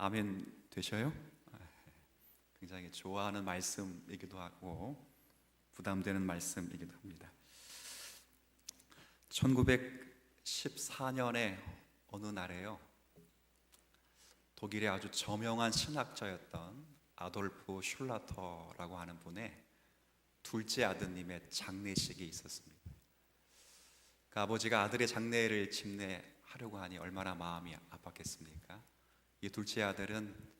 아멘 되셔요? 굉장히 좋아하는 말씀이기도 하고 부담되는 말씀이기도 합니다. 1914년에 어느 날에요, 독일의 아주 저명한 신학자였던 아돌프 슐라터라고 하는 분의 둘째 아드님의 장례식이 있었습니다. 그 아버지가 아들의 장례를 집례하려고 하니 얼마나 마음이 아팠겠습니까? 이 둘째 아들은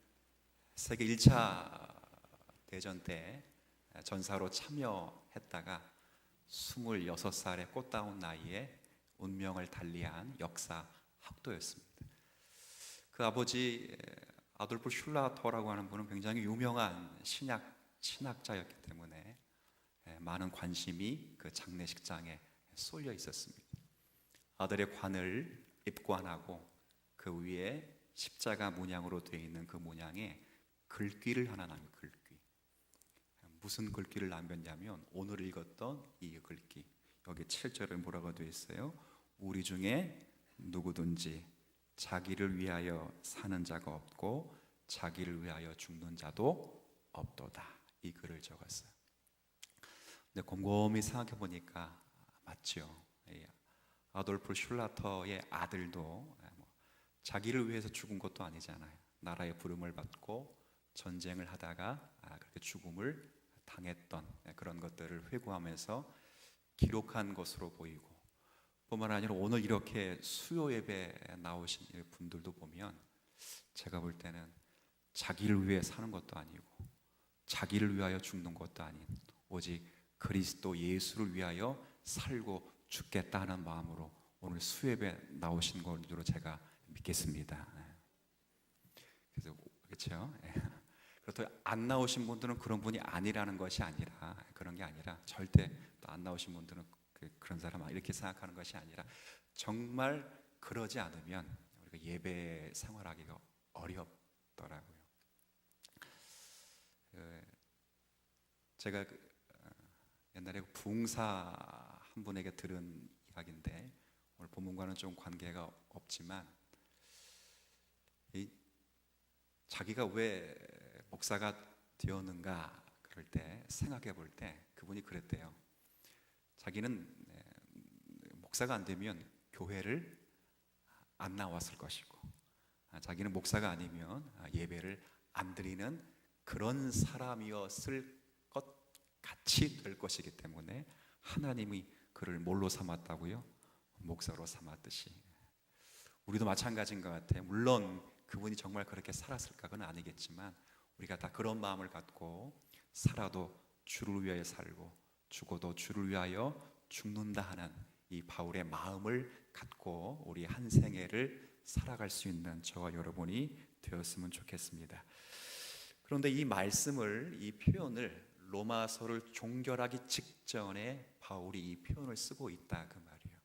세계 1차 대전 때 전사로 참여했다가 26살의 꽃다운 나이에 운명을 달리한 역사 학도였습니다. 그 아버지 아돌프 슐라터라고 하는 분은 굉장히 유명한 신학자였기 때문에 많은 관심이 그 장례식장에 쏠려 있었습니다. 아들의 관을 입관하고 그 위에 십자가 문양으로 되어 있는 그 문양에 글귀를 하나 남겨. 글귀. 무슨 글귀를 남겼냐면 오늘 읽었던 이 글귀, 여기 7절에 뭐라고 되어 있어요? 우리 중에 누구든지 자기를 위하여 사는 자가 없고 자기를 위하여 죽는 자도 없도다. 이 글을 적었어요. 근데 곰곰이 생각해 보니까 맞죠. 아돌프 슐라터의 아들도 자기를 위해서 죽은 것도 아니잖아요. 나라의 부름을 받고 전쟁을 하다가 그렇게 죽음을 당했던 그런 것들을 회고하면서 기록한 것으로 보이고, 뿐만 아니라 오늘 이렇게 수요 예배에 나오신 분들도 보면 제가 볼 때는 자기를 위해 사는 것도 아니고 자기를 위하여 죽는 것도 아닌 오직 그리스도 예수를 위하여 살고 죽겠다는 마음으로 오늘 수요 예배에 나오신 것으로 제가 믿겠습니다. 그래서 그렇죠. 그렇다고 안 나오신 분들은 그런 분이 아니라는 것이 아니라, 그런 게 아니라 절대 또 안 나오신 분들은 그런 사람 이렇게 생각하는 것이 아니라 정말 그러지 않으면 우리가 예배 생활하기가 어렵더라고요. 제가 옛날에 부흥사 한 분에게 들은 이야기인데 오늘 본문과는 좀 관계가 없지만, 자기가 왜 목사가 되었는가 그럴 때 생각해 볼 때 그분이 그랬대요. 자기는 목사가 안 되면 교회를 안 나왔을 것이고, 자기는 목사가 아니면 예배를 안 드리는 그런 사람이었을 것 같이 될 것이기 때문에 하나님이 그를 뭘로 삼았다고요? 목사로 삼았듯이 우리도 마찬가지인 것 같아요. 물론 그분이 정말 그렇게 살았을까 그건 아니겠지만 우리가 다 그런 마음을 갖고 살아도 주를 위하여 살고 죽어도 주를 위하여 죽는다 하는 이 바울의 마음을 갖고 우리 한 생애를 살아갈 수 있는 저와 여러분이 되었으면 좋겠습니다. 그런데 이 말씀을, 이 표현을 로마서를 종결하기 직전에 바울이 이 표현을 쓰고 있다 그 말이에요.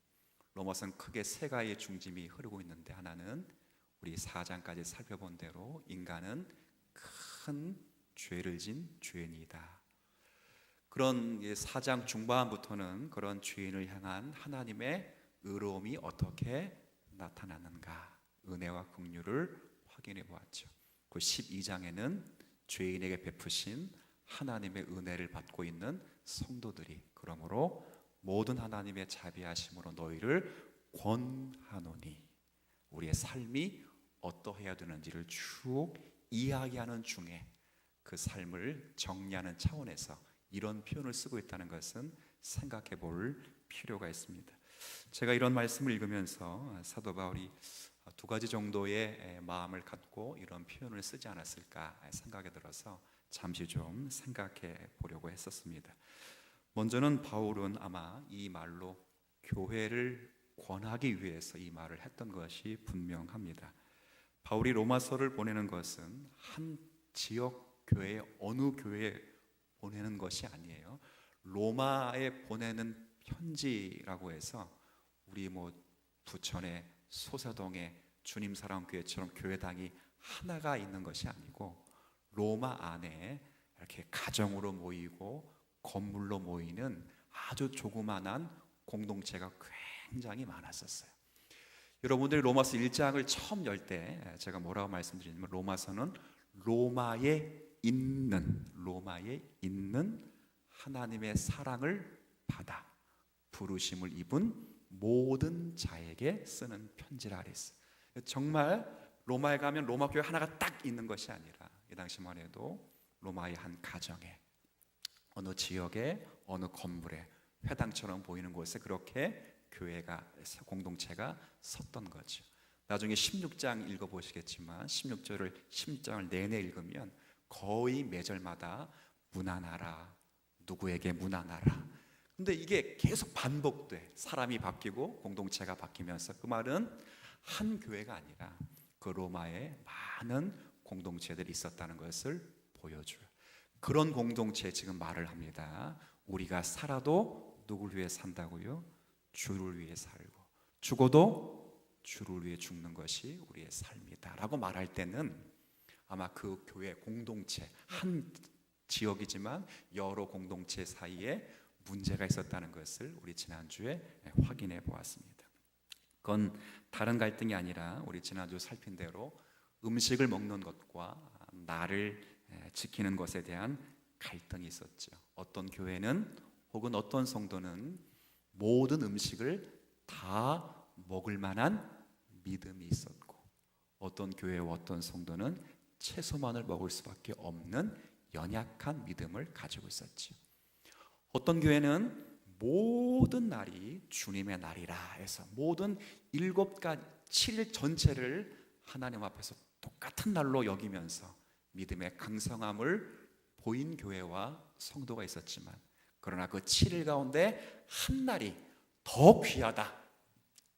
로마서는 크게 세 가지의 중심이 흐르고 있는데, 하나는 우리 4장까지 살펴본 대로 인간은 큰 죄를 진 죄인이다. 그런 4장 중반부터는 그런 죄인을 향한 하나님의 의로움이 어떻게 나타나는가, 은혜와 긍휼을 확인해 보았죠. 그 12장에는 죄인에게 베푸신 하나님의 은혜를 받고 있는 성도들이 그러므로 모든 하나님의 자비하심으로 너희를 권하노니, 우리의 삶이 어떠해야 되는지를 쭉 이야기하는 중에 그 삶을 정리하는 차원에서 이런 표현을 쓰고 있다는 것은 생각해 볼 필요가 있습니다. 제가 이런 말씀을 읽으면서 사도 바울이 두 가지 정도의 마음을 갖고 이런 표현을 쓰지 않았을까 생각이 들어서 잠시 좀 생각해 보려고 했었습니다. 먼저는 바울은 아마 이 말로 교회를 권하기 위해서 이 말을 했던 것이 분명합니다. 바울이 로마서를 보내는 것은 한 지역 교회, 어느 교회에 보내는 것이 아니에요. 로마에 보내는 편지라고 해서 우리 부천에 소사동에 주님사랑교회처럼 교회당이 하나가 있는 것이 아니고 로마 안에 이렇게 가정으로 모이고 건물로 모이는 아주 조그만한 공동체가 굉장히 많았었어요. 여러분들이 로마서 1장을 처음 열 때 제가 뭐라고 말씀드리냐면 로마서는 로마에 있는 하나님의 사랑을 받아 부르심을 입은 모든 자에게 쓰는 편지라 그랬어요. 정말 로마에 가면 로마 교회 하나가 딱 있는 것이 아니라 이 당시만 해도 로마의 한 가정에, 어느 지역에, 어느 건물에, 회당처럼 보이는 곳에 그렇게 교회가, 공동체가 섰던 거죠. 나중에 16장 읽어보시겠지만 16장을 내내 읽으면 거의 매절마다 문안하라, 누구에게 문안하라. 근데 이게 계속 반복돼. 사람이 바뀌고 공동체가 바뀌면서 그 말은 한 교회가 아니라 그 로마에 많은 공동체들이 있었다는 것을 보여줘요. 그런 공동체에 지금 말을 합니다. 우리가 살아도 누구를 위해 산다고요? 주를 위해 살고, 죽어도 주를 위해 죽는 것이 우리의 삶이다 라고 말할 때는 아마 그 교회 공동체, 한 지역이지만 여러 공동체 사이에 문제가 있었다는 것을 우리 지난주에 확인해 보았습니다. 그건 다른 갈등이 아니라 우리 지난주 살핀 대로 음식을 먹는 것과 나를 지키는 것에 대한 갈등이 있었죠. 어떤 교회는 혹은 어떤 성도는 모든 음식을 다 먹을 만한 믿음이 있었고, 어떤 교회와 어떤 성도는 채소만을 먹을 수밖에 없는 연약한 믿음을 가지고 있었죠. 어떤 교회는 모든 날이 주님의 날이라 해서 모든 7일 전체를 하나님 앞에서 똑같은 날로 여기면서 믿음의 강성함을 보인 교회와 성도가 있었지만, 그러나 그 7일 가운데 한 날이 더 귀하다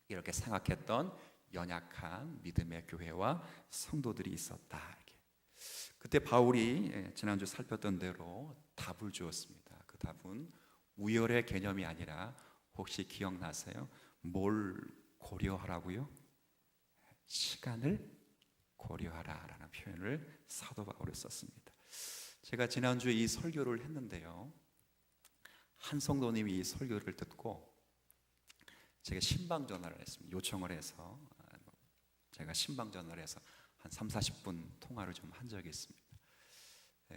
이렇게 생각했던 연약한 믿음의 교회와 성도들이 있었다. 그때 바울이 지난주 살폈던 대로 답을 주었습니다. 그 답은 우열의 개념이 아니라 혹시 기억나세요? 뭘 고려하라고요? 시간을 고려하라라는 표현을 사도 바울이 썼습니다. 제가 지난주에 이 설교를 했는데요, 한 성도님이 이 설교를 듣고 제가 신방 전화를 했습니다. 요청을 해서 제가 신방 전화를 해서 한 30-40분 통화를 좀 한 적이 있습니다.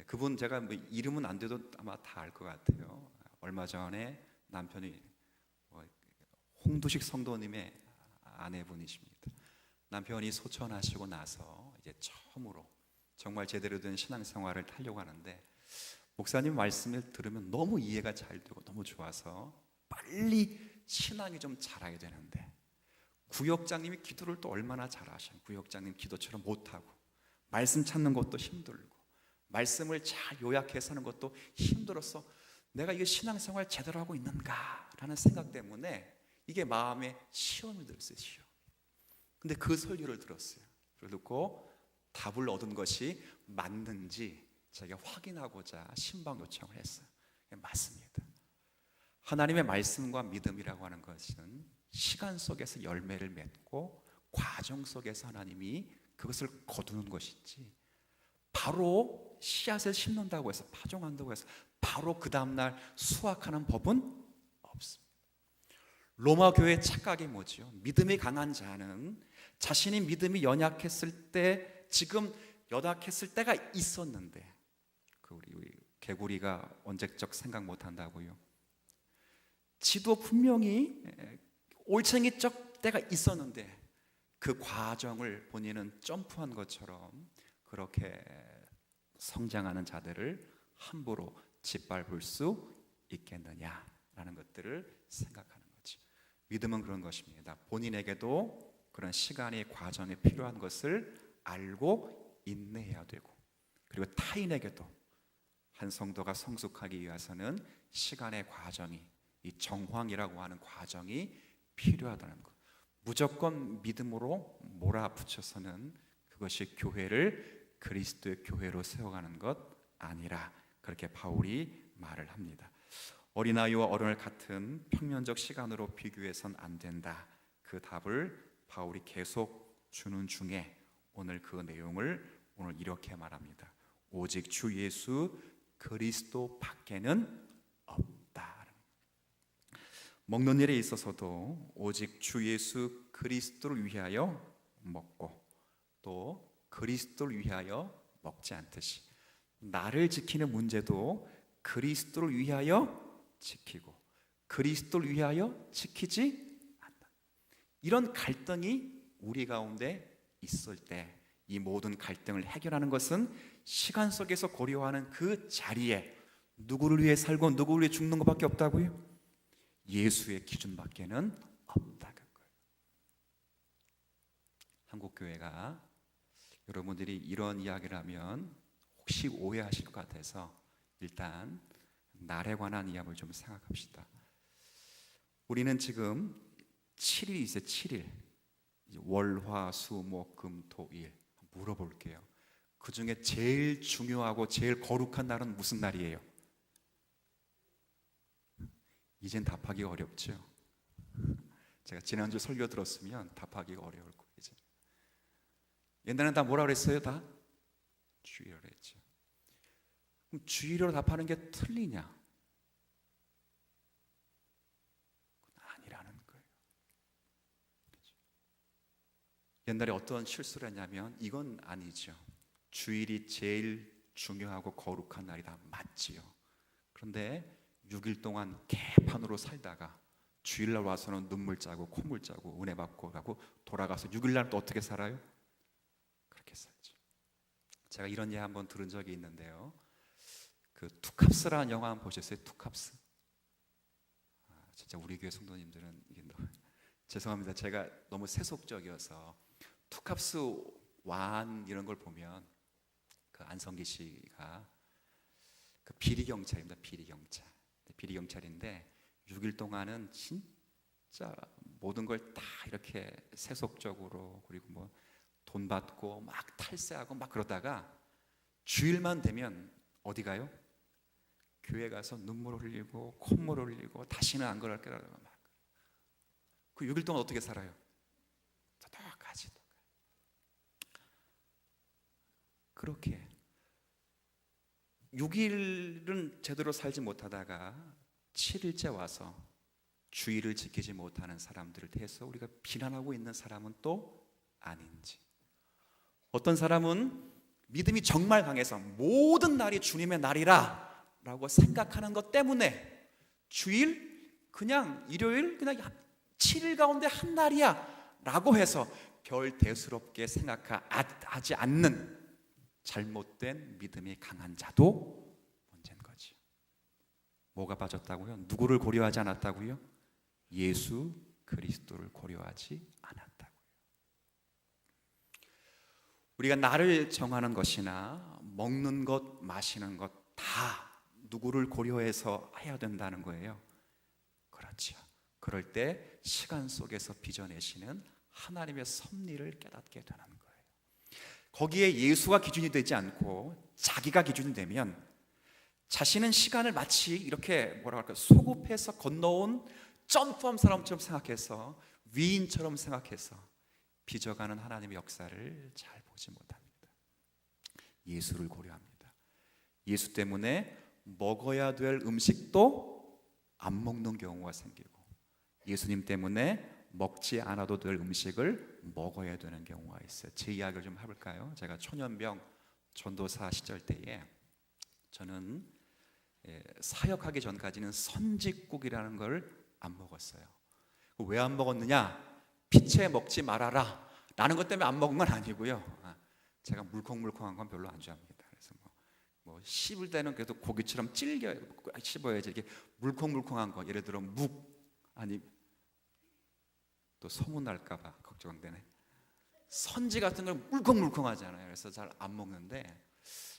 그분 제가 뭐 이름은 안 돼도 아마 다 알 것 같아요. 얼마 전에 남편이 홍두식 성도님의 아내분이십니다. 남편이 소천하시고 나서 이제 처음으로 정말 제대로 된 신앙생활을 하려고 하는데, 목사님 말씀을 들으면 너무 이해가 잘 되고 너무 좋아서 빨리 신앙이 좀 자라야 되는데, 구역장님이 기도를 또 얼마나 잘하셔요. 구역장님 기도처럼 못하고, 말씀 찾는 것도 힘들고, 말씀을 잘 요약해서 하는 것도 힘들어서 내가 이게 신앙생활 제대로 하고 있는가 라는 생각 때문에 이게 마음에 시험이 들었어요. 시험. 근데 그 설교를 들었어요. 그걸 듣고 답을 얻은 것이 맞는지 제가 확인하고자 신방 요청을 했어요. 맞습니다. 하나님의 말씀과 믿음이라고 하는 것은 시간 속에서 열매를 맺고 과정 속에서 하나님이 그것을 거두는 것이지, 바로 씨앗을 심는다고 해서, 파종한다고 해서 바로 그 다음날 수확하는 법은 없습니다. 로마 교회의 착각이 뭐죠? 믿음이 강한 자는 자신이 믿음이 연약했을 때, 지금 연약했을 때가 있었는데, 우리 개구리가 언제적 생각 못한다고요? 지도 분명히 올챙이적 때가 있었는데 그 과정을 본인은 점프한 것처럼 그렇게 성장하는 자들을 함부로 짓밟을 수 있겠느냐라는 것들을 생각하는 거죠. 믿음은 그런 것입니다. 본인에게도 그런 시간의 과정이 필요한 것을 알고 인내해야 되고, 그리고 타인에게도 한 성도가 성숙하기 위해서는 시간의 과정이, 이 정황이라고 하는 과정이 필요하다는 것. 무조건 믿음으로 몰아붙여서는 그것이 교회를 그리스도의 교회로 세워가는 것 아니라, 그렇게 바울이 말을 합니다. 어린아이와 어른을 같은 평면적 시간으로 비교해서는 안 된다. 그 답을 바울이 계속 주는 중에 오늘 그 내용을 오늘 이렇게 말합니다. 오직 주 예수 그리스도 밖에는 없다. 먹는 일에 있어서도 오직 주 예수 그리스도를 위하여 먹고 또 그리스도를 위하여 먹지 않듯이 나를 지키는 문제도 그리스도를 위하여 지키고 그리스도를 위하여 지키지 않는다. 이런 갈등이 우리 가운데 있을 때 이 모든 갈등을 해결하는 것은 시간 속에서 고려하는 그 자리에 누구를 위해 살고 누구를 위해 죽는 것밖에 없다고요? 예수의 기준밖에는 없다는 거예요. 한국교회가 여러분들이 이런 이야기를 하면 혹시 오해하실 것 같아서 일단 날에 관한 이야기를 좀 생각합시다. 우리는 지금 7일이 있어요. 7일. 월화수목금토일. 물어볼게요. 그 중에 제일 중요하고 제일 거룩한 날은 무슨 날이에요? 이젠 답하기가 어렵죠. 제가 지난주 설교 들었으면 답하기가 어려울 거예요. 이제. 옛날에는 다 뭐라 그랬어요? 다 주일로 했죠. 그럼 주일로 답하는 게 틀리냐? 그건 아니라는 거예요. 그렇죠? 옛날에 어떤 실수를 했냐면 이건 아니죠. 주일이 제일 중요하고 거룩한 날이다. 맞지요. 그런데 6일 동안 개판으로 살다가 주일날 와서는 눈물 짜고 콧물 짜고 은혜 받고 가고 돌아가서 6일날 또 어떻게 살아요? 그렇게 살죠. 제가 이런 얘기 한번 들은 적이 있는데요. 그 투캅스라는 영화 한번 보셨어요? 투캅스? 진짜 우리 교회 성도님들은 이게 죄송합니다. 제가 너무 세속적이어서 투캅스 완 이런 걸 보면 그 안성기 씨가 그 비리 경찰입니다. 비리 경찰인데 6일 동안은 진짜 모든 걸 다 이렇게 세속적으로 그리고 뭐 돈 받고 막 탈세하고 막 그러다가 주일만 되면 어디 가요? 교회 가서 눈물 흘리고 콧물 흘리고 다시는 안 그럴 거라고 막. 그 6일 동안 어떻게 살아요? 똑같이. 그렇게 6일은 제대로 살지 못하다가 7일째 와서 주일을 지키지 못하는 사람들을 대해서 우리가 비난하고 있는 사람은 또 아닌지. 어떤 사람은 믿음이 정말 강해서 모든 날이 주님의 날이라 라고 생각하는 것 때문에 주일 그냥 일요일 그냥 7일 가운데 한 날이야 라고 해서 별 대수롭게 생각하지 않는 잘못된 믿음이 강한 자도 문제인 거지. 뭐가 빠졌다고요? 누구를 고려하지 않았다고요? 예수 그리스도를 고려하지 않았다고요. 우리가 나를 정하는 것이나 먹는 것, 마시는 것 다 누구를 고려해서 해야 된다는 거예요. 그렇죠. 그럴 때 시간 속에서 빚어내시는 하나님의 섭리를 깨닫게 되는 거예요. 거기에 예수가 기준이 되지 않고 자기가 기준이 되면 자신은 시간을 마치 이렇게 뭐라 할까 소급해서 건너온 점프한 사람처럼 생각해서 위인처럼 생각해서 빚어가는 하나님의 역사를 잘 보지 못합니다. 예수를 고려합니다. 예수 때문에 먹어야 될 음식도 안 먹는 경우가 생기고 예수님 때문에 먹지 않아도 될 음식을 먹어야 되는 경우가 있어요. 제 이야기를 좀 해볼까요? 제가 초년병 전도사 시절 때에 저는 사역하기 전까지는 선짓국이라는 걸 안 먹었어요. 왜 안 먹었느냐? 피채 먹지 말아라 라는 것 때문에 안 먹은 건 아니고요. 제가 물컹물컹한 건 별로 안 좋아합니다. 그래서 뭐 씹을 때는 그래도 고기처럼 씹어야지. 이렇게 물컹물컹한 거, 예를 들어 묵 아니 또 소문 날까봐 걱정되네. 선지 같은 걸 물컹물컹하잖아요. 그래서 잘 안 먹는데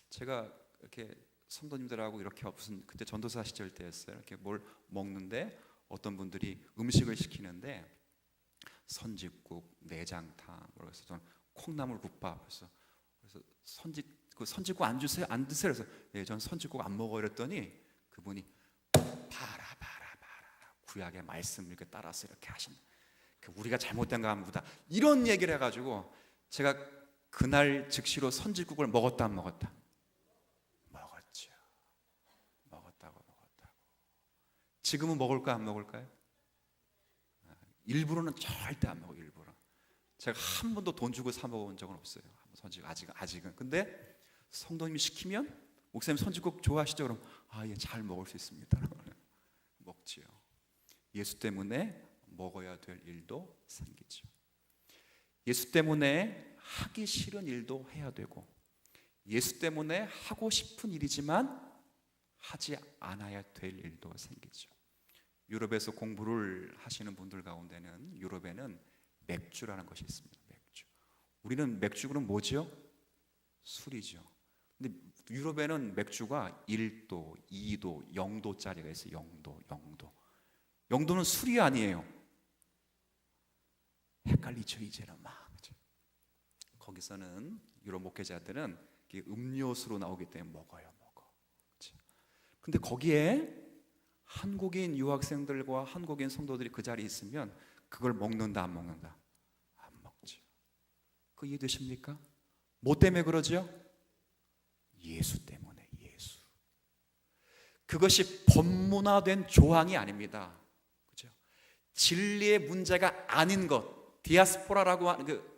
제가 이렇게 성도님들하고 이렇게 무슨 그때 전도사 시절 때였어요. 이렇게 뭘 먹는데 어떤 분들이 음식을 시키는데 선짓국, 내장탕, 그래서 저는 콩나물 국밥, 그래서 선짓국 안 주세요, 안 드세요. 그래서 네, 전 선짓국 안 먹어요. 그랬더니 그분이 봐라 구약의 말씀 이렇게 따라서 이렇게 하신다. 우리가 잘못된 거 아무다 이런 얘기를 해가지고 제가 그날 즉시로 선짓국을 먹었다 안 먹었다? 먹었죠. 먹었다고. 지금은 먹을까 안 먹을까요? 일부러는 절대 안 먹어요. 일부러. 제가 한 번도 돈 주고 사 먹어본 적은 없어요. 아직은. 근데 성도님이 시키면 목사님 선지국 좋아하시죠? 그럼 예, 잘 먹을 수 있습니다. 먹지요. 예수 때문에 먹어야 될 일도 생기죠. 예수 때문에 하기 싫은 일도 해야 되고, 예수 때문에 하고 싶은 일이지만 하지 않아야 될 일도 생기죠. 유럽에서 공부를 하시는 분들 가운데는 유럽에는 맥주라는 것이 있습니다. 맥주. 우리는 맥주는 뭐죠? 술이죠. 근데 유럽에는 맥주가 1도, 2도, 0도짜리가 있어요. 0도. 0도는 술이 아니에요. 헷갈리죠, 이제는 막. 거기서는 유럽 목회자들은 음료수로 나오기 때문에 먹어요. 근데 거기에 한국인 유학생들과 한국인 성도들이 그 자리에 있으면 그걸 먹는다, 안 먹는다? 안 먹죠. 그 이해되십니까? 뭐 때문에 그러죠? 예수 때문에. 예수. 그것이 법문화된 조항이 아닙니다. 그죠? 진리의 문제가 아닌 것, 디아스포라라고 하는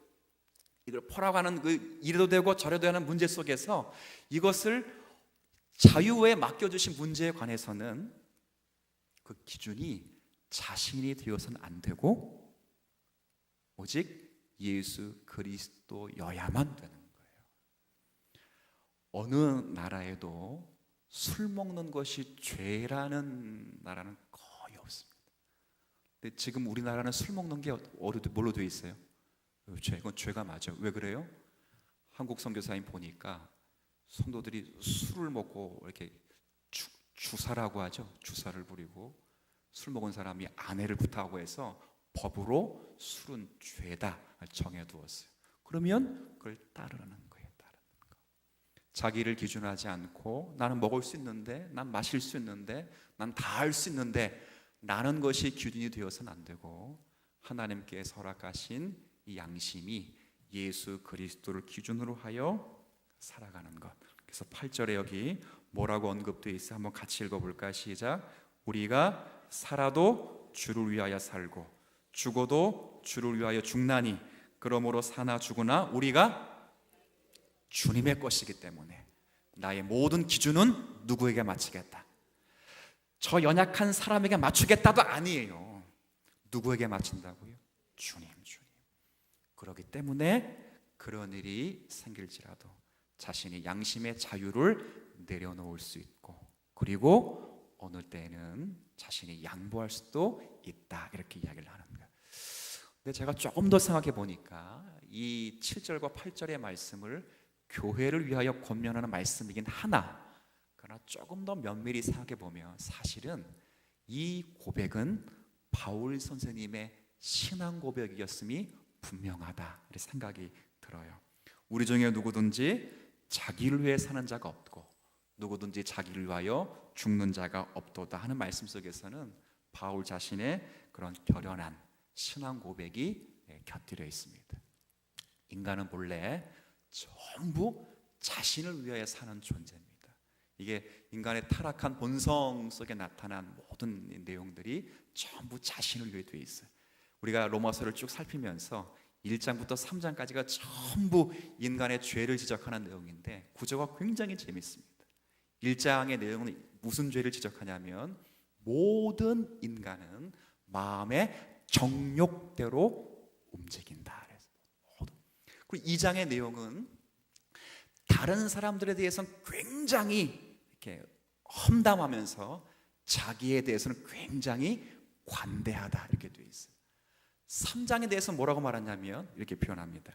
이걸 포라고 하는 이래도 되고 저래도 하는 문제 속에서 이것을 자유에 맡겨주신 문제에 관해서는 그 기준이 자신이 되어서는 안 되고 오직 예수 그리스도여야만 되는 거예요. 어느 나라에도 술 먹는 것이 죄라는 나라는 거의 없습니다. 근데 지금 우리나라는 술 먹는 게 뭘로 되어 있어요? 이건 죄가 맞아. 왜 그래요? 한국 선교사님 보니까 성도들이 술을 먹고 이렇게 주사라고 하죠. 주사를 부리고 술 먹은 사람이 아내를 부탁하고 해서 법으로 술은 죄다 정해두었어요. 그러면 그걸 따르는 거예요. 자기를 기준하지 않고 나는 먹을 수 있는데, 난 마실 수 있는데, 난 다 할 수 있는데 라는 것이 기준이 되어서는 안 되고, 하나님께서 허락하신 이 양심이 예수 그리스도를 기준으로 하여 살아가는 것. 그래서 8절에 여기 뭐라고 언급되어 있어요? 한번 같이 읽어볼까요? 시작. 우리가 살아도 주를 위하여 살고 죽어도 주를 위하여 죽나니 그러므로 사나 죽으나 우리가 주님의 것이기 때문에 나의 모든 기준은 누구에게 맞추겠다? 저 연약한 사람에게 맞추겠다도 아니에요. 누구에게 맞춘다고요? 주님. 그렇기 때문에 그런 일이 생길지라도 자신이 양심의 자유를 내려놓을 수 있고, 그리고 어느 때에는 자신이 양보할 수도 있다, 이렇게 이야기를 하는 거예요. 근데 제가 조금 더 생각해 보니까 이 7절과 8절의 말씀을 교회를 위하여 권면하는 말씀이긴 하나, 그러나 조금 더 면밀히 생각해 보면 사실은 이 고백은 바울 선생님의 신앙 고백이었음이 분명하다, 이렇게 생각이 들어요. 우리 중에 누구든지 자기를 위해 사는 자가 없고 누구든지 자기를 위하여 죽는 자가 없도다 하는 말씀 속에서는 바울 자신의 그런 결연한 신앙 고백이 곁들여 있습니다. 인간은 본래 전부 자신을 위하여 사는 존재입니다. 이게 인간의 타락한 본성 속에 나타난 모든 내용들이 전부 자신을 위해 되어 있어요. 우리가 로마서를 쭉 살피면서 1장부터 3장까지가 전부 인간의 죄를 지적하는 내용인데 구조가 굉장히 재밌습니다. 1장의 내용은 무슨 죄를 지적하냐면 모든 인간은 마음의 정욕대로 움직인다. 그리고 2장의 내용은 다른 사람들에 대해서는 굉장히 이렇게 험담하면서 자기에 대해서는 굉장히 관대하다, 이렇게 되어 있어요. 3장에 대해서 뭐라고 말하냐면 이렇게 표현합니다.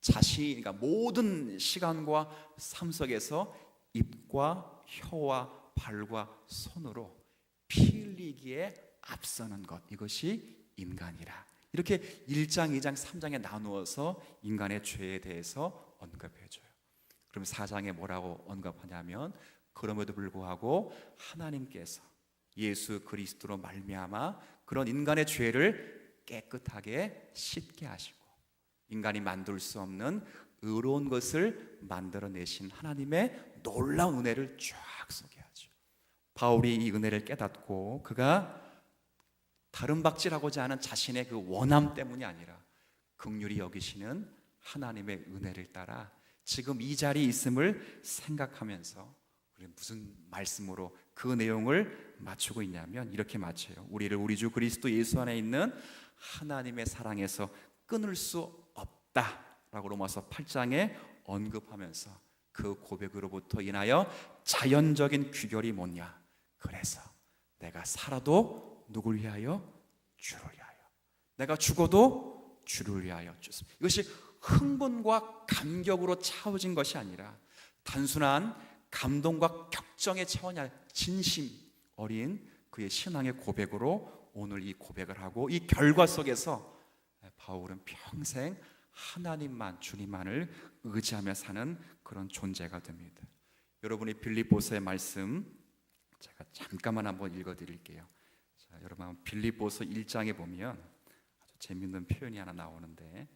그러니까 모든 시간과 삶 속에서 입과 혀와 발과 손으로 피 흘리기에 앞서는 것, 이것이 인간이라. 이렇게 1장, 2장, 3장에 나누어서 인간의 죄에 대해서 언급해줘요. 그럼 4장에 뭐라고 언급하냐면 그럼에도 불구하고 하나님께서 예수 그리스도로 말미암아 그런 인간의 죄를 깨끗하게 씻게 하시고 인간이 만들 수 없는 의로운 것을 만들어내신 하나님의 놀라운 은혜를 쫙 소개하죠. 바울이 이 은혜를 깨닫고 그가 다름박질하고자 하는 자신의 그 원함 때문이 아니라 긍휼히 여기시는 하나님의 은혜를 따라 지금 이 자리에 있음을 생각하면서 우리 무슨 말씀으로 그 내용을 맞추고 있냐면 이렇게 맞춰요. 우리를 우리 주 그리스도 예수 안에 있는 하나님의 사랑에서 끊을 수 없다라고 로마서 8장에 언급하면서 그 고백으로부터 인하여 자연적인 귀결이 뭐냐? 그래서 내가 살아도 누굴 위하여? 주를 위하여. 내가 죽어도 주를 위하여 죽습니다. 이것이 흥분과 감격으로 차오진 것이 아니라 단순한 감동과 격정의 차원이 아니라 진심 어린 그의 신앙의 고백으로 오늘 이 고백을 하고 이 결과 속에서 바울은 평생 하나님만, 주님만을 의지하며 사는 그런 존재가 됩니다. 여러분이 빌립보서의 말씀 제가 잠깐만 한번 읽어드릴게요. 자, 여러분 빌립보서 1장에 보면 아주 재밌는 표현이 하나 나오는데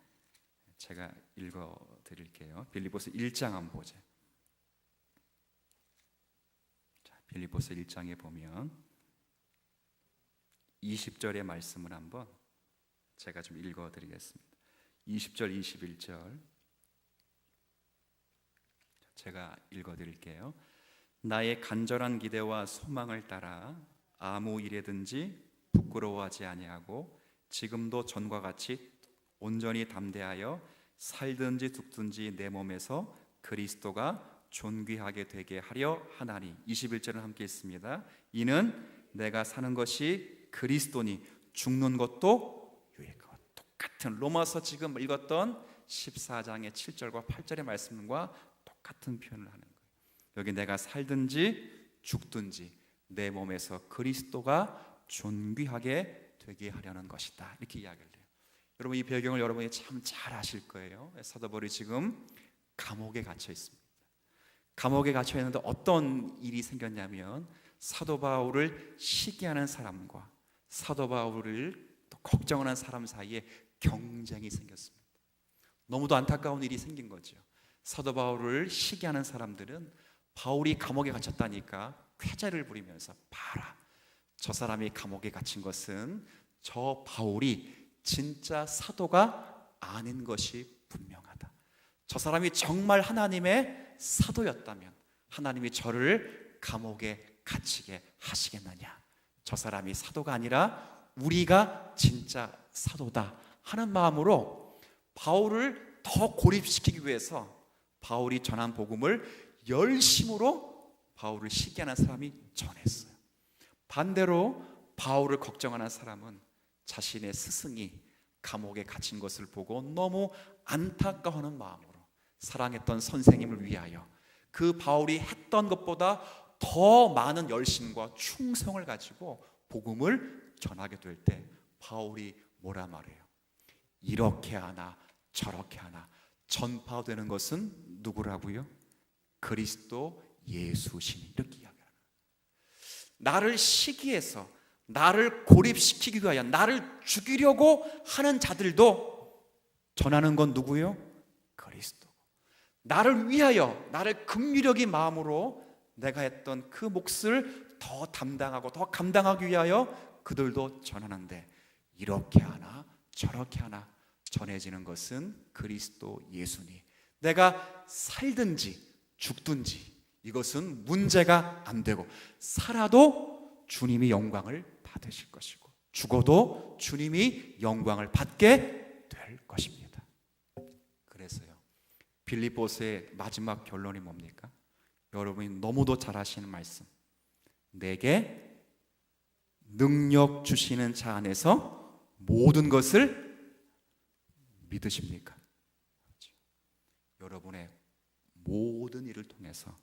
제가 읽어드릴게요. 빌립보서 1장 한번 보죠. 자, 빌립보서 1장에 보면 20절의 말씀을 한번 제가 좀 읽어드리겠습니다. 20절, 21절 제가 읽어드릴게요. 나의 간절한 기대와 소망을 따라 아무 일에든지 부끄러워하지 아니하고 지금도 전과 같이 온전히 담대하여 살든지 죽든지 내 몸에서 그리스도가 존귀하게 되게 하려 하나니. 21절을 함께 읽습니다. 이는 내가 사는 것이 그리스도니 죽는 것도 유익하고. 똑같은 로마서 지금 읽었던 14장의 7절과 8절의 말씀과 똑같은 표현을 하는 거예요. 여기 내가 살든지 죽든지 내 몸에서 그리스도가 존귀하게 되게 하려는 것이다, 이렇게 이야기를 해요. 여러분 이 배경을 여러분이 참 잘 아실 거예요. 사도 바울이 지금 감옥에 갇혀 있습니다. 감옥에 갇혀 있는데 어떤 일이 생겼냐면 사도 바울을 시기하는 사람과 사도 바울을 또 걱정하는 사람 사이에 경쟁이 생겼습니다. 너무도 안타까운 일이 생긴 거죠. 사도 바울을 시기하는 사람들은 바울이 감옥에 갇혔다니까 쾌재를 부리면서 봐라, 저 사람이 감옥에 갇힌 것은 저 바울이 진짜 사도가 아닌 것이 분명하다. 저 사람이 정말 하나님의 사도였다면 하나님이 저를 감옥에 갇히게 하시겠느냐. 저 사람이 사도가 아니라 우리가 진짜 사도다 하는 마음으로 바울을 더 고립시키기 위해서 바울이 전한 복음을 열심으로 바울을 시기하는 사람이 전했어요. 반대로 바울을 걱정하는 사람은 자신의 스승이 감옥에 갇힌 것을 보고 너무 안타까워하는 마음으로 사랑했던 선생님을 위하여 그 바울이 했던 것보다 더 많은 열심과 충성을 가지고 복음을 전하게 될 때 바울이 뭐라 말해요? 이렇게 하나 저렇게 하나 전파되는 것은 누구라고요? 그리스도 예수시니, 이렇게 이야기하는 거예요. 나를 시기해서 나를 고립시키기 위하여 나를 죽이려고 하는 자들도 전하는 건 누구요? 그리스도. 나를 위하여 나를 긍휼력의 마음으로 내가 했던 그 몫을 더 담당하고 더 감당하기 위하여 그들도 전하는데 이렇게 하나 저렇게 하나 전해지는 것은 그리스도 예수니. 내가 살든지 죽든지 이것은 문제가 안 되고 살아도 주님이 영광을 받으실 것이고 죽어도 주님이 영광을 받게 될 것입니다. 그래서요 빌립보서의 마지막 결론이 뭡니까? 여러분이 너무도 잘 아시는 말씀, 내게 능력 주시는 자 안에서 모든 것을 믿으십니까? 그렇죠. 여러분의 모든 일을 통해서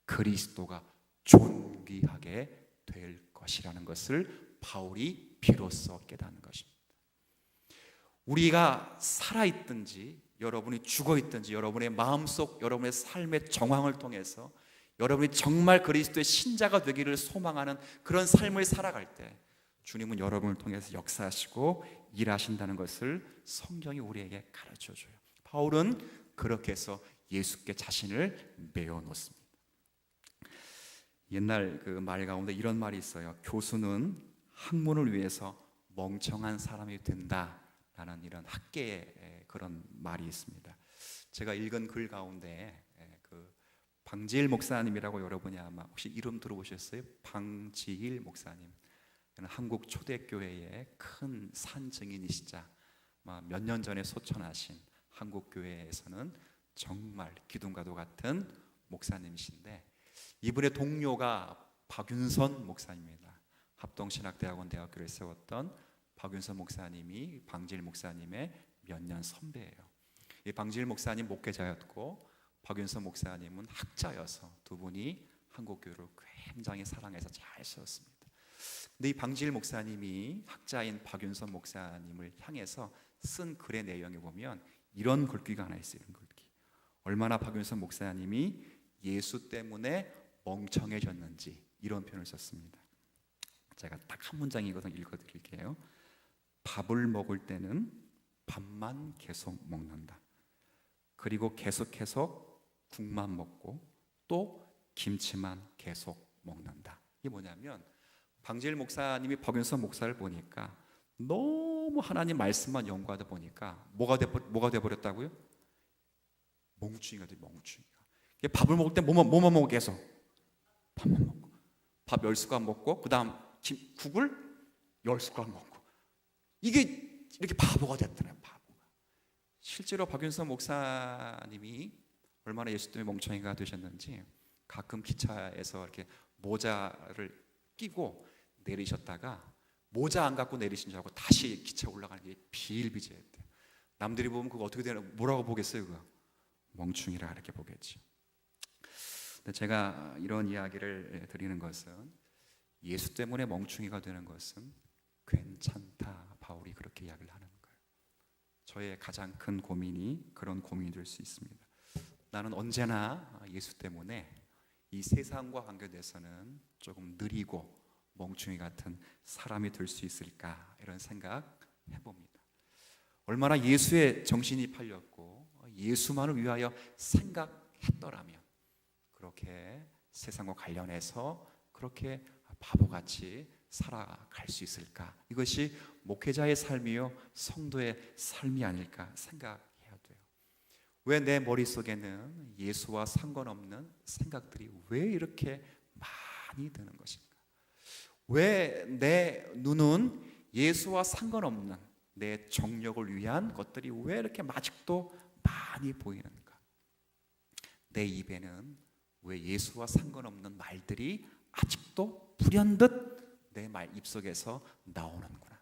그리스도가 존귀하게 될 것이라는 것을 바울이 비로소 깨닫는 것입니다. 우리가 살아있든지 여러분이 죽어있든지 여러분의 마음속 여러분의 삶의 정황을 통해서 여러분이 정말 그리스도의 신자가 되기를 소망하는 그런 삶을 살아갈 때 주님은 여러분을 통해서 역사하시고 일하신다는 것을 성경이 우리에게 가르쳐줘요. 바울은 그렇게 해서 예수께 자신을 매어 놓습니다. 옛날 그 말 가운데 이런 말이 있어요. 교수는 학문을 위해서 멍청한 사람이 된다라는 이런 학계의 그런 말이 있습니다. 제가 읽은 글 가운데 그 방지일 목사님이라고 여러분이 아마 혹시 이름 들어보셨어요? 방지일 목사님. 한국 초대교회의 큰 산증인이시자 몇 년 전에 소천하신 한국 교회에서는 정말 기둥과도 같은 목사님이신데, 이분의 동료가 박윤선 목사님입니다. 합동신학대학원 대학교를 세웠던 박윤선 목사님이 방지일 목사님의 몇 년 선배예요. 이 방지일 목사님 목회자였고 박윤선 목사님은 학자여서 두 분이 한국 교회를 굉장히 사랑해서 잘 세웠습니다. 근데 이 방지일 목사님이 학자인 박윤선 목사님을 향해서 쓴 글의 내용에 보면 이런 글귀가 하나 있어요. 이런 글귀. 얼마나 박윤선 목사님이 예수 때문에 멍청해졌는지 이런 표현을 썼습니다. 제가 딱 한 문장이거든 읽어드릴게요. 밥을 먹을 때는 밥만 계속 먹는다. 그리고 계속 국만 먹고 또 김치만 계속 먹는다. 이게 뭐냐면 방지일 목사님이 박윤선 목사를 보니까 너무 하나님 말씀만 연구하다 보니까 뭐가 돼버렸다고요? 멍충이가 돼. 멍충이가. 밥을 먹을 때 뭐만 먹고 계속 밥만 먹고, 밥 10숟가락 먹고 그 다음 국을 10숟가락 먹고, 이게 이렇게 바보가 됐더라고요. 바보가. 실제로 박윤선 목사님이 얼마나 예수 때문에 멍청이가 되셨는지 가끔 기차에서 이렇게 모자를 끼고 내리셨다가 모자 안 갖고 내리신 줄 알고 다시 기차 올라가는 게 비일비재했대요. 남들이 보면 그거 어떻게 되나 뭐라고 보겠어요? 그거 멍충이라 이렇게 보겠죠. 근데 제가 이런 이야기를 드리는 것은 예수 때문에 멍충이가 되는 것은 괜찮다, 바울이 그렇게 이야기를 하는 거예요. 저의 가장 큰 고민이 그런 고민이 될 수 있습니다. 나는 언제나 예수 때문에 이 세상과 관계돼서는 조금 느리고 멍충이 같은 사람이 될 수 있을까, 이런 생각 해봅니다. 얼마나 예수의 정신이 팔렸고 예수만을 위하여 생각했더라면 그렇게 세상과 관련해서 그렇게 바보같이 살아갈 수 있을까? 이것이 목회자의 삶이요 성도의 삶이 아닐까 생각해야 돼요. 왜 내 머릿속에는 예수와 상관없는 생각들이 왜 이렇게 많이 드는 것인가? 왜 내 눈은 예수와 상관없는 내 정력을 위한 것들이 왜 이렇게 아직도 많이 보이는가? 내 입에는 왜 예수와 상관없는 말들이 아직도 불현듯 내 말 입속에서 나오는구나?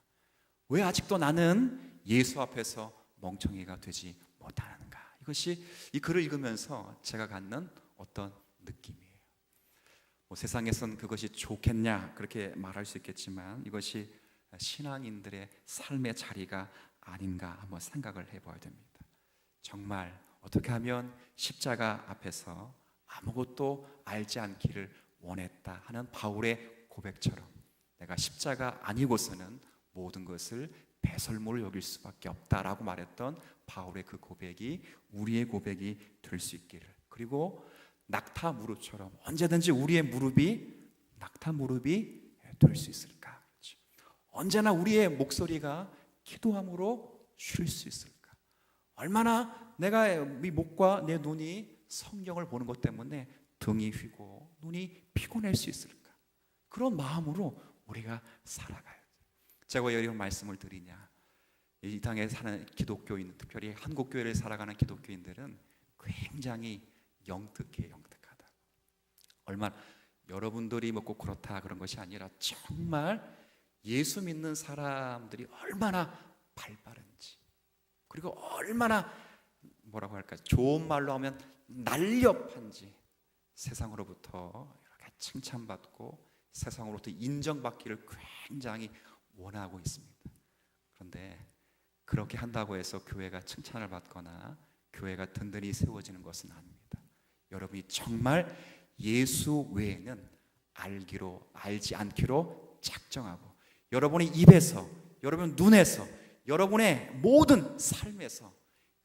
왜 아직도 나는 예수 앞에서 멍청이가 되지 못하는가? 이것이 이 글을 읽으면서 제가 갖는 어떤 느낌이에요. 세상에선 그것이 좋겠냐 그렇게 말할 수 있겠지만 이것이 신앙인들의 삶의 자리가 아닌가 한번 생각을 해봐야 됩니다. 정말 어떻게 하면 십자가 앞에서 아무것도 알지 않기를 원했다 하는 바울의 고백처럼 내가 십자가 아니고서는 모든 것을 배설물을 여길 수밖에 없다라고 말했던 바울의 그 고백이 우리의 고백이 될 수 있기를, 그리고 낙타 무릎처럼 언제든지 우리의 무릎이 낙타 무릎이 될 수 있을까? 언제나 우리의 목소리가 기도함으로 쉴 수 있을까? 얼마나 내가 이 목과 내 눈이 성경을 보는 것 때문에 등이 휘고 눈이 피곤할 수 있을까? 그런 마음으로 우리가 살아가야 돼요. 제가 왜 이런 말씀을 드리냐? 이 땅에 사는 기독교인, 특별히 한국 교회를 살아가는 기독교인들은 굉장히 영특하다. 얼마나 여러분들이 꼭 그렇다 그런 것이 아니라 정말 예수 믿는 사람들이 얼마나 발빠른지, 그리고 얼마나 뭐라고 할까, 좋은 말로 하면 날렵한지 세상으로부터 이렇게 칭찬받고 세상으로부터 인정받기를 굉장히 원하고 있습니다. 그런데 그렇게 한다고 해서 교회가 칭찬을 받거나 교회가 든든히 세워지는 것은 아닙니다. 여러분이 정말 예수 외에는 알지 않기로 작정하고 여러분의 입에서, 여러분 눈에서, 여러분의 모든 삶에서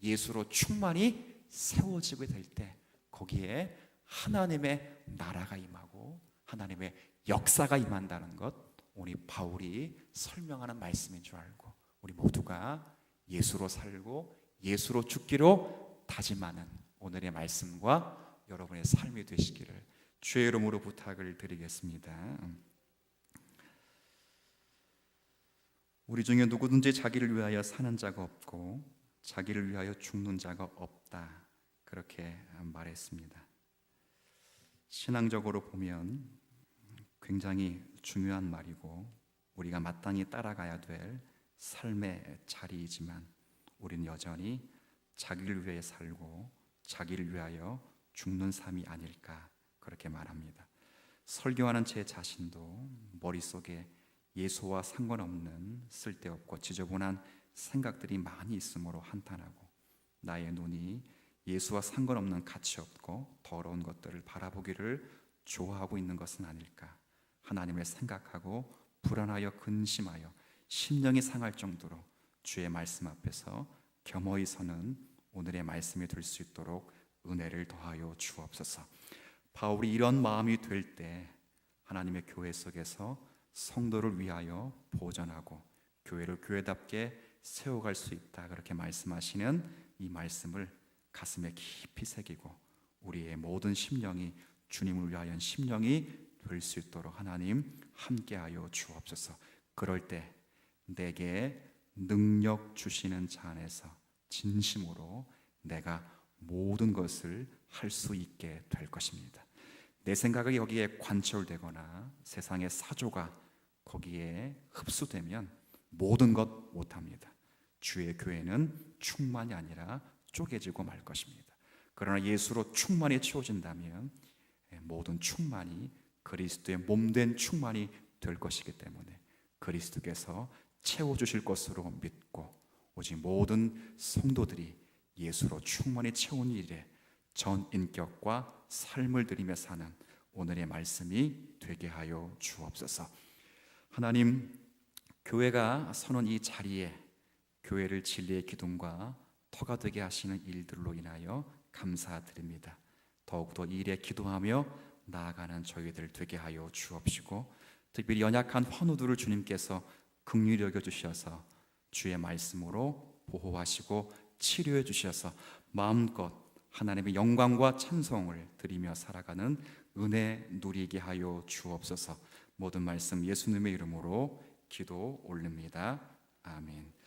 예수로 충만히 세워지게 될 때 거기에 하나님의 나라가 임하고 하나님의 역사가 임한다는 것 우리 바울이 설명하는 말씀인 줄 알고 우리 모두가 예수로 살고 예수로 죽기로 다짐하는 오늘의 말씀과 여러분의 삶이 되시기를 주의 이름으로 부탁을 드리겠습니다. 우리 중에 누구든지 자기를 위하여 사는 자가 없고 자기를 위하여 죽는 자가 없다, 그렇게 말했습니다. 신앙적으로 보면 굉장히 중요한 말이고 우리가 마땅히 따라가야 될 삶의 자리이지만 우리는 여전히 자기를 위해 살고 자기를 위하여 죽는 삶이 아닐까, 그렇게 말합니다. 설교하는 제 자신도 머릿속에 예수와 상관없는 쓸데없고 지저분한 생각들이 많이 있으므로 한탄하고 나의 눈이 예수와 상관없는 가치 없고 더러운 것들을 바라보기를 좋아하고 있는 것은 아닐까, 하나님을 생각하고 불안하여 근심하여 심령이 상할 정도로 주의 말씀 앞에서 겸허히 서는 오늘의 말씀이 될 수 있도록 은혜를 더하여 주옵소서. 바울이 이런 마음이 될 때 하나님의 교회 속에서 성도를 위하여 보존하고 교회를 교회답게 세워갈 수 있다, 그렇게 말씀하시는 이 말씀을 가슴에 깊이 새기고 우리의 모든 심령이 주님을 위하여 심령이 될 수 있도록 하나님 함께하여 주옵소서. 그럴 때 내게 능력 주시는 자 안에서 진심으로 내가 모든 것을 할 수 있게 될 것입니다. 내 생각이 여기에 관철되거나 세상의 사조가 거기에 흡수되면 모든 것 못합니다. 주의 교회는 충만이 아니라 쪼개지고 말 것입니다. 그러나 예수로 충만히 채워진다면 모든 충만이 그리스도의 몸된 충만이 될 것이기 때문에 그리스도께서 채워주실 것으로 믿고 오직 모든 성도들이 예수로 충만히 채운 일에 전 인격과 삶을 들이며 사는 오늘의 말씀이 되게 하여 주옵소서. 하나님, 교회가 서는 이 자리에 교회를 진리의 기둥과 터가 되게 하시는 일들로 인하여 감사드립니다. 더욱더 이 일에 기도하며 나아가는 저희들 되게 하여 주옵시고 특별히 연약한 환우들을 주님께서 긍휼히 여겨주셔서 주의 말씀으로 보호하시고 치료해 주셔서 마음껏 하나님의 영광과 찬송을 드리며 살아가는 은혜 누리게 하여 주옵소서. 모든 말씀 예수님의 이름으로 기도 올립니다. 아멘.